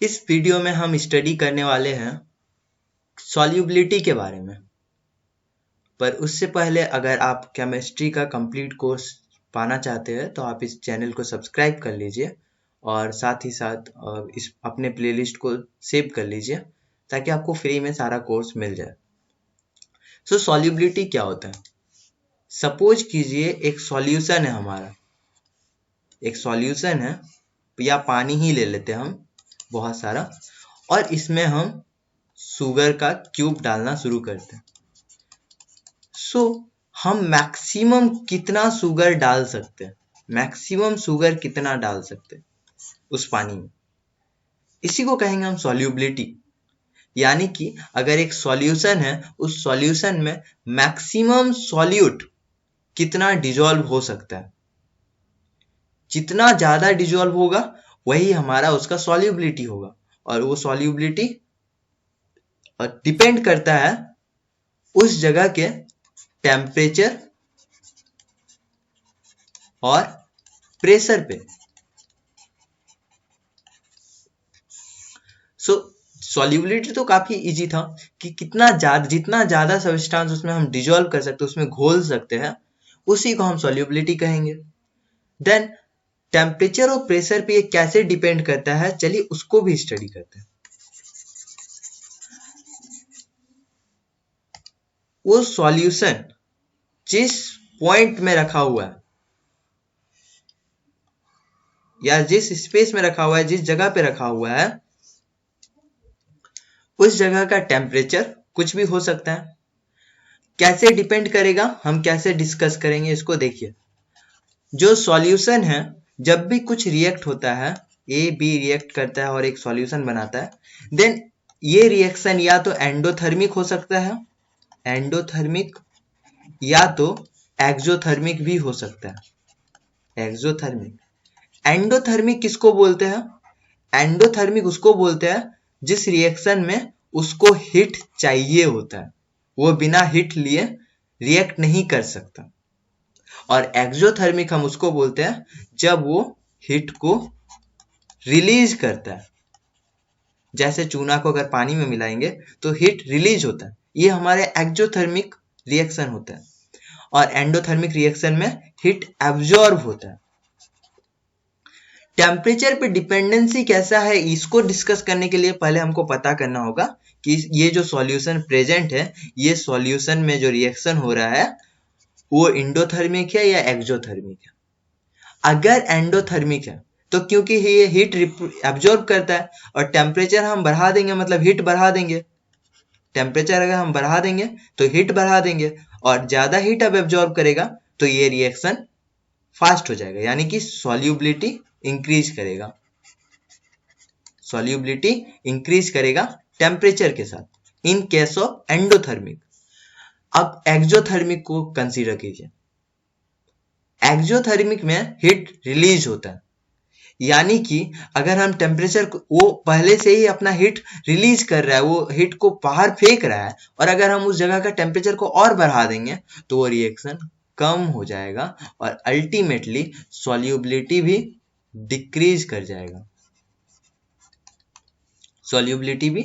इस वीडियो में हम स्टडी करने वाले हैं सॉल्युबिलिटी के बारे में। पर उससे पहले अगर आप केमिस्ट्री का कंप्लीट कोर्स पाना चाहते हैं तो आप इस चैनल को सब्सक्राइब कर लीजिए और साथ ही साथ इस अपने प्लेलिस्ट को सेव कर लीजिए ताकि आपको फ्री में सारा कोर्स मिल जाए। सो सॉल्युबिलिटी क्या होता है? सपोज कीजिए एक सॉल्यूशन है हमारा, एक सॉल्यूशन है या पानी ही ले लेते हैं हम बहुत सारा, और इसमें हम शुगर का क्यूब डालना शुरू करते हैं। सो हम मैक्सिमम कितना शुगर डाल सकते हैं, मैक्सिमम शुगर कितना डाल सकते हैं उस पानी में, इसी को कहेंगे हम सॉल्युबिलिटी। यानी कि अगर एक सॉल्यूशन है, उस सॉल्यूशन में मैक्सिमम सॉल्यूट कितना डिजॉल्व हो सकता है, जितना ज्यादा डिजॉल्व होगा वही हमारा उसका सॉल्युबिलिटी होगा। और वो सॉल्युबिलिटी डिपेंड करता है उस जगह के टेम्परेचर और प्रेशर पे। सो सॉल्युबिलिटी तो काफी इजी था कि जितना ज्यादा सब्सटेंस उसमें हम डिजॉल्व कर सकते हैं, उसमें घोल सकते हैं, उसी को हम सॉल्युबिलिटी कहेंगे। देन टेम्परेचर और प्रेशर पे ये कैसे डिपेंड करता है, चलिए उसको भी स्टडी करते हैं। वो सॉल्यूशन जिस पॉइंट में रखा हुआ है या जिस स्पेस में रखा हुआ है, जिस जगह पे रखा हुआ है, उस जगह का टेम्परेचर कुछ भी हो सकता है। कैसे डिपेंड करेगा, हम कैसे डिस्कस करेंगे इसको। देखिए, जो सॉल्यूशन है, जब भी कुछ रिएक्ट होता है, ए बी रिएक्ट करता है और एक सॉल्यूशन बनाता है, देन ये रिएक्शन या तो एंडोथर्मिक हो सकता है, एंडोथर्मिक, या तो एक्सोथर्मिक भी हो सकता है, एक्सोथर्मिक। एंडोथर्मिक किसको बोलते हैं? एंडोथर्मिक उसको बोलते हैं जिस रिएक्शन में उसको हीट चाहिए होता है, वो बिना हीट लिए रिएक्ट नहीं कर सकता। और एक्सोथर्मिक हम उसको बोलते हैं जब वो हीट को रिलीज करता है। जैसे चूना को अगर पानी में मिलाएंगे तो हीट रिलीज होता है, ये हमारे एक्सोथर्मिक रिएक्शन होता है। और एंडोथर्मिक रिएक्शन में हीट एब्जॉर्ब होता है। टेम्परेचर पे डिपेंडेंसी कैसा है, इसको डिस्कस करने के लिए पहले हमको पता करना होगा कि ये जो सॉल्यूशन प्रेजेंट है, ये सॉल्यूशन में जो रिएक्शन हो रहा है वो एंडोथर्मिक है या एक्सोथर्मिक है। अगर एंडोथर्मिक है तो क्योंकि ये हीट एब्जॉर्ब करता है, और टेम्परेचर हम बढ़ा देंगे मतलब हीट बढ़ा देंगे। टेम्परेचर अगर हम बढ़ा देंगे तो हीट बढ़ा देंगे, और ज्यादा हीट अब एब्जॉर्ब करेगा तो ये रिएक्शन फास्ट हो जाएगा, यानी कि सॉल्युबिलिटी इंक्रीज करेगा। सॉल्युबिलिटी इंक्रीज करेगा टेम्परेचर के साथ इन केस ऑफ एंडोथर्मिक। अब एक्सोथर्मिक को कंसीडर कीजिए। एक्सोथर्मिक में हीट रिलीज होता है, यानी कि अगर हम टेम्परेचर को, वो पहले से ही अपना हीट रिलीज कर रहा है, वो हीट को बाहर फेंक रहा है, और अगर हम उस जगह का टेम्परेचर को और बढ़ा देंगे तो वो रिएक्शन कम हो जाएगा और अल्टीमेटली सॉल्युबिलिटी भी डिक्रीज कर जाएगा। सॉल्युबिलिटी भी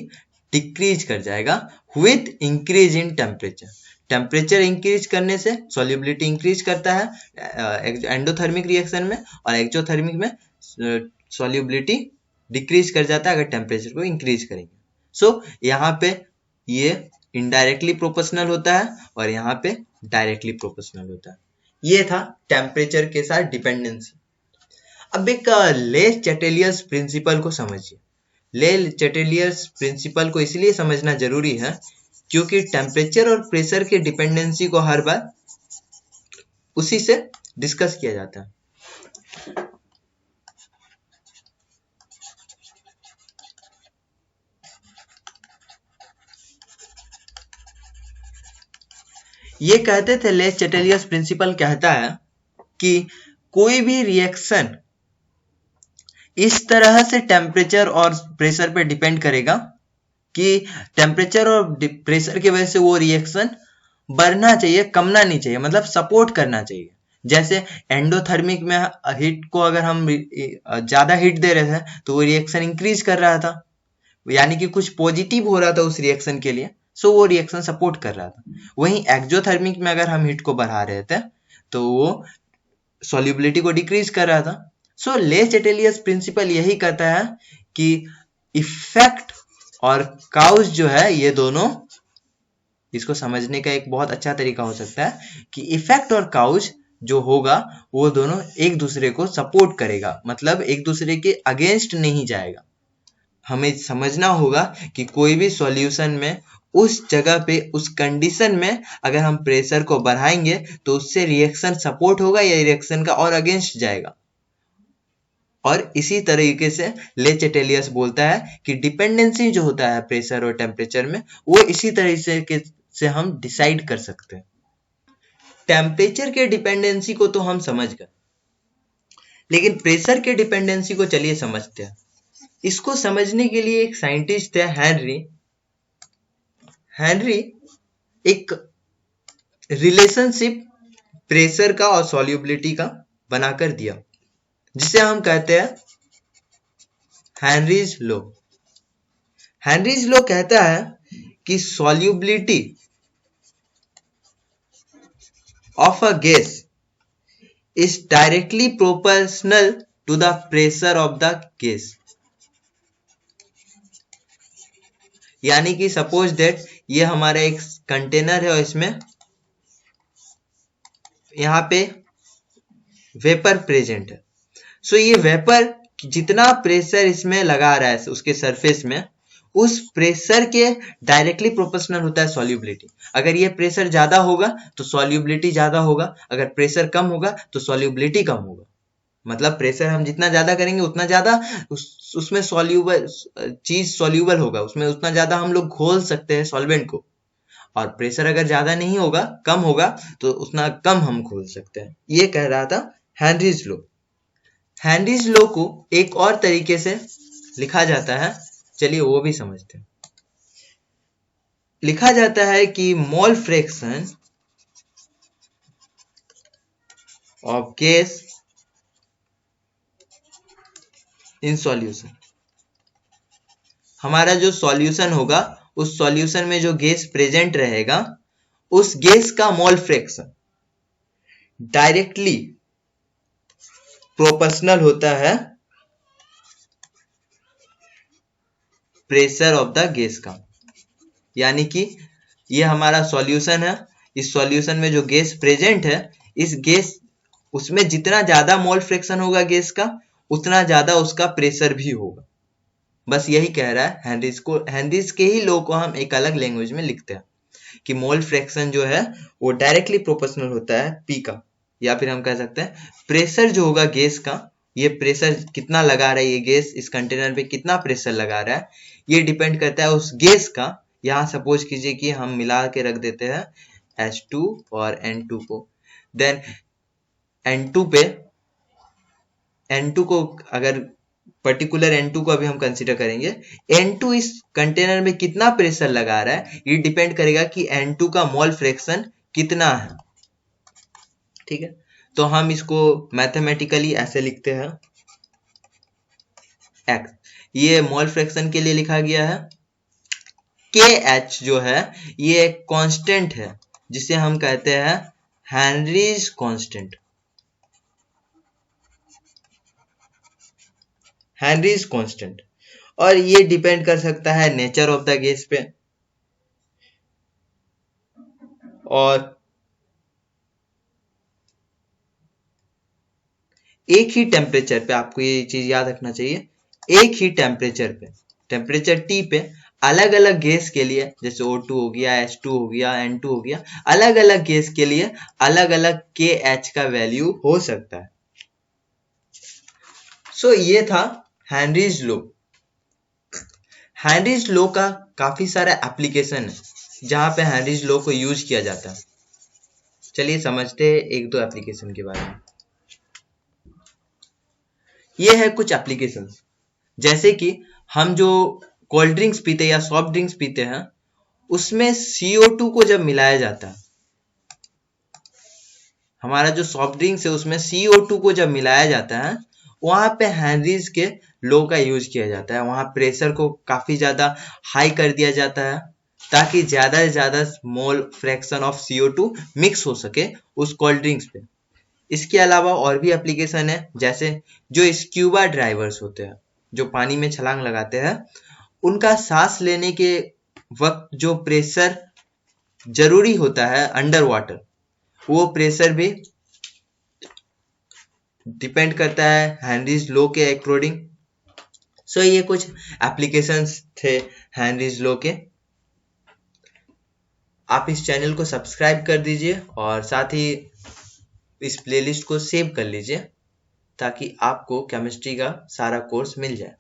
डिक्रीज कर जाएगा with increase in temperature. Temperature increase करने से सॉल्युबिलिटी इंक्रीज करता है एंडोथर्मिक रिएक्शन में, और एक्सोथर्मिक में सॉल्युबिलिटी डिक्रीज कर जाता है अगर टेम्परेचर को इंक्रीज करेंगे। सो यहाँ पे ये इनडायरेक्टली प्रोपोर्शनल होता है और यहाँ पे डायरेक्टली प्रोपोर्शनल होता है। ये था टेम्परेचर के साथ डिपेंडेंसी। अब एक ले चैटेलियर्स प्रिंसिपल को समझिए। ले चैटेलियर्स प्रिंसिपल को इसलिए समझना जरूरी है क्योंकि टेम्परेचर और प्रेशर के डिपेंडेंसी को हर बार उसी से डिस्कस किया जाता है। ये कहते थे, ले चैटेलियर्स प्रिंसिपल कहता है कि कोई भी रिएक्शन इस तरह से टेम्परेचर और प्रेशर पे डिपेंड करेगा कि टेम्परेचर और प्रेशर की वजह से वो रिएक्शन बढ़ना चाहिए, कमना नहीं चाहिए, मतलब सपोर्ट करना चाहिए। जैसे एंडोथर्मिक में हीट को अगर हम ज्यादा हीट दे रहे थे तो वो रिएक्शन इंक्रीज कर रहा था, यानी कि कुछ पॉजिटिव हो रहा था उस रिएक्शन के लिए, सो वो रिएक्शन सपोर्ट कर रहा था। वहीं एक्जोथर्मिक में अगर हम हीट को बढ़ा रहे थे तो वो सॉल्युबिलिटी को डिक्रीज कर रहा था। सो ले चैटेलियस प्रिंसिपल यही कहता है कि इफेक्ट और काउज जो है ये दोनों, इसको समझने का एक बहुत अच्छा तरीका हो सकता है कि इफेक्ट और काउज जो होगा वो दोनों एक दूसरे को सपोर्ट करेगा, मतलब एक दूसरे के अगेंस्ट नहीं जाएगा। हमें समझना होगा कि कोई भी सॉल्यूशन में उस जगह पे उस कंडीशन में अगर हम प्रेशर को बढ़ाएंगे तो उससे रिएक्शन सपोर्ट होगा या रिएक्शन का और अगेंस्ट जाएगा। और इसी तरीके से ले चैटेलियस बोलता है कि डिपेंडेंसी जो होता है प्रेशर और टेम्परेचर में, वो इसी तरीके से हम डिसाइड कर सकते हैं। टेम्परेचर के डिपेंडेंसी को तो हम समझ गए, लेकिन प्रेशर के डिपेंडेंसी को चलिए समझते हैं। इसको समझने के लिए एक साइंटिस्ट है हेनरी एक रिलेशनशिप प्रेशर का और सॉल्युबिलिटी का बनाकर दिया, जिसे हम कहते हैं हेनरीज लॉ। हेनरीज लॉ कहता है कि solubility of a gas is directly proportional to the pressure of the gas। यानी कि सपोज दैट ये हमारा एक कंटेनर है और इसमें यहाँ पे वेपर प्रेजेंट है। सो ये वेपर जितना प्रेशर इसमें लगा रहा है उसके सरफेस में, उस प्रेशर के डायरेक्टली प्रोपोर्शनल होता है सॉल्युबिलिटी। अगर ये प्रेशर ज्यादा होगा तो सॉल्युबिलिटी ज्यादा होगा, अगर प्रेशर कम होगा तो सॉल्युबिलिटी कम होगा। मतलब प्रेशर हम जितना ज्यादा करेंगे उतना ज्यादा उसमें सॉल्यूबल चीज सॉल्यूबल होगा, उसमें उतना ज्यादा हम लोग घोल सकते हैं सॉल्वेंट को। और प्रेशर अगर ज्यादा नहीं होगा, कम होगा, तो उतना कम हम घोल सकते हैं। ये कह रहा था हेनरीज लॉ। हेनरीज लॉ को एक और तरीके से लिखा जाता है, चलिए वो भी समझते हैं। लिखा जाता है कि mole fraction of gas in solution. हमारा जो सॉल्यूशन होगा उस सॉल्यूशन में जो गैस प्रेजेंट रहेगा, उस गैस का मोल फ्रैक्शन डायरेक्टली प्रोपोर्शनल होता है प्रेशर ऑफ द गैस का। यानी कि ये हमारा सॉल्यूशन है, इस सॉल्यूशन में जो गैस प्रेजेंट है, इस गैस उसमें जितना ज्यादा मोल फ्रैक्शन होगा गैस का, उतना ज्यादा उसका प्रेशर भी होगा। बस यही कह रहा है हेनरीज को। हेनरीज के ही लॉ को हम एक अलग लैंग्वेज में लिखते हैं कि मोल फ्रैक्शन जो है वो डायरेक्टली प्रोपोर्शनल होता है पी का, या फिर हम कह सकते हैं प्रेशर जो होगा गैस का, ये प्रेशर कितना लगा रहा है, ये गैस इस कंटेनर पे कितना प्रेशर लगा रहा है, ये डिपेंड करता है उस गैस का। यहाँ सपोज कीजिए कि हम मिला के रख देते हैं H2 और N2 को, देन N2 को अगर पर्टिकुलर N2 को अभी हम कंसीडर करेंगे, N2 इस कंटेनर में कितना प्रेशर लगा रहा है ये डिपेंड करेगा कि N2 का मोल फ्रैक्शन कितना है। ठीक है, तो हम इसको मैथमेटिकली ऐसे लिखते हैं X। ये मोल फ्रैक्शन के लिए लिखा गया है। KH जो है ये एक कांस्टेंट है जिसे हम कहते हैं हेनरीज कांस्टेंट। हेनरीज कांस्टेंट, और ये डिपेंड कर सकता है नेचर ऑफ द गैस पे, और एक ही टेम्परेचर पे, आपको ये चीज याद रखना चाहिए, एक ही टेम्परेचर पे, टेम्परेचर T पे अलग अलग गैस के लिए, जैसे O2 हो गया, H2 हो गया, N2 हो गया, अलग अलग गैस के लिए अलग अलग KH का वैल्यू हो सकता है। सो ये था हेनरीज लॉ। हेनरीज लॉ का काफी सारा एप्लीकेशन है जहां पे हेनरीज लॉ को यूज किया जाता है। चलिए समझते हैं एक दो एप्लीकेशन के बारे में। ये है कुछ एप्लीकेशन, जैसे कि हम जो कोल्ड ड्रिंक्स पीते हैं या सॉफ्ट ड्रिंक्स पीते हैं, उसमें CO2 को जब मिलाया जाता है, हमारा जो सॉफ्ट ड्रिंक्स है उसमें CO2 को जब मिलाया जाता है, वहां पे हेनरीज के लॉ का यूज किया जाता है। वहां प्रेशर को काफी ज्यादा हाई कर दिया जाता है ताकि ज्यादा से ज्यादा small fraction of CO2 mix हो सके उस कोल्ड ड्रिंक्स पे। इसके अलावा और भी एप्लीकेशन है, जैसे जो स्क्यूबा ड्राइवर्स होते हैं जो पानी में छलांग लगाते हैं, उनका सांस लेने के वक्त जो प्रेशर जरूरी होता है अंडर वाटर, वो प्रेशर भी डिपेंड करता है हेनरीज लॉ के अकॉर्डिंग। सो ये कुछ एप्लीकेशंस थे हेनरीज लॉ के। आप इस चैनल को सब्सक्राइब कर दीजिए और साथ ही इस प्लेलिस्ट को सेव कर लीजिए ताकि आपको केमिस्ट्री का सारा कोर्स मिल जाए।